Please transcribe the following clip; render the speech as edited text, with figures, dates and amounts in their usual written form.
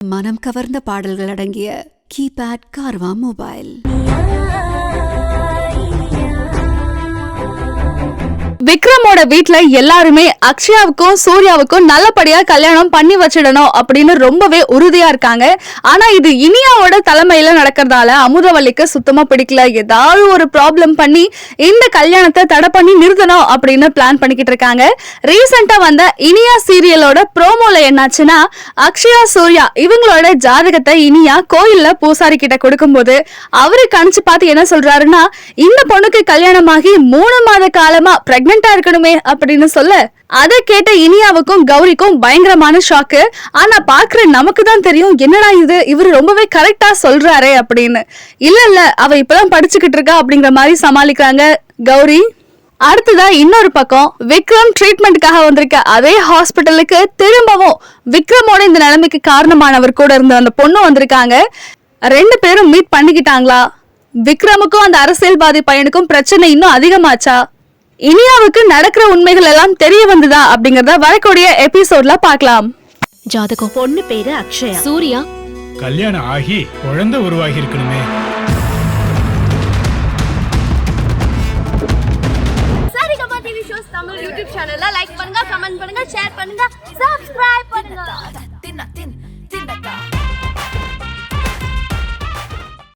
மனம் கவர்ந்த பாடல்கள் அடங்கிய கீபேட் கார்வா மொபைல். விக்ரமோட வீட்ல எல்லாருமே அக்ஷயாவுக்கும் சூர்யாவுக்கும் நல்லபடியா கல்யாணம் பண்ணி வச்சிடணும் அப்படின்னு ரொம்பவே உறுதியா இருக்காங்க. ஆனா இது இனியாவோட தலைமையில நடக்கிறதால அமுதவல்லிக்கு சுத்தமா பிடிக்கல. ஏதாவது ஒரு ப்ராப்ளம் பண்ணி இந்த கல்யாணத்தை தடை பண்ணி நிறுத்தணும் அப்படின்னு பிளான் பண்ணிக்கிட்டு இருக்காங்க. ரீசெண்டா வந்த இனியா சீரியலோட ப்ரோமோல என்னாச்சுன்னா, அக்ஷயா சூர்யா இவங்களோட ஜாதகத்தை இனியா கோயில்ல பூசாரி கிட்ட கொடுக்கும்போது அவரு கணிச்சு பார்த்து என்ன சொல்றாருன்னா, இந்த பொண்ணுக்கு கல்யாணமாகி 3 மாத காலமா பிரெக்னெண்டா இருக்கணுமே அப்படின்னு சொல்ல, அதை கேட்ட இனியாவுக்கும் கௌரிக்கும் பயங்கரமான ஷாக்கு. ஆனா பாக்குற நமக்கு தான் தெரியும், என்னடா இது இவரு ரொம்பவே கரெக்டா சொல்றாரே அப்படின்னு. இல்ல அவ இப்பதான் படிச்சுக்கிட்டு இருக்கா அப்படிங்கிற மாதிரி சமாளிக்கிறாங்க கௌரி. அடுத்ததா இன்னொரு பக்கம் விக்ரம் ட்ரீட்மெண்ட்டுக்காக வந்திருக்க அதே ஹாஸ்பிட்டலுக்கு திரும்பவும் விக்ரமோட இந்த நிலைமைக்கு காரணமானவர் கூட இருந்த அந்த பொண்ணு வந்திருக்காங்க. 2 பேரும் மீட் பண்ணிக்கிட்டாங்களா? விக்ரமுக்கும் அந்த அரசியல்வாதி பையனுக்கும் பிரச்சனை இன்னும் அதிகமாச்சா? இனியாவுக்கு நடக்கிற உண்மைகள் எல்லாம் தெரிய வந்ததா அப்படிங்கறத வரக்கூடிய எபிசோட்ல பார்க்கலாம். ஜாதகம் பொண்ணு பேரு அக்ஷயா. சூர்யா கல்யாணம் ஆகி குழந்தை உருவாகி இருக்கணுமே. Saregama TV shows Tamil YouTube சேனல்ல லைக் பண்ணுங்க, கமெண்ட் பண்ணுங்க, ஷேர் பண்ணுங்க, சப்ஸ்கிரைப் பண்ணுங்க.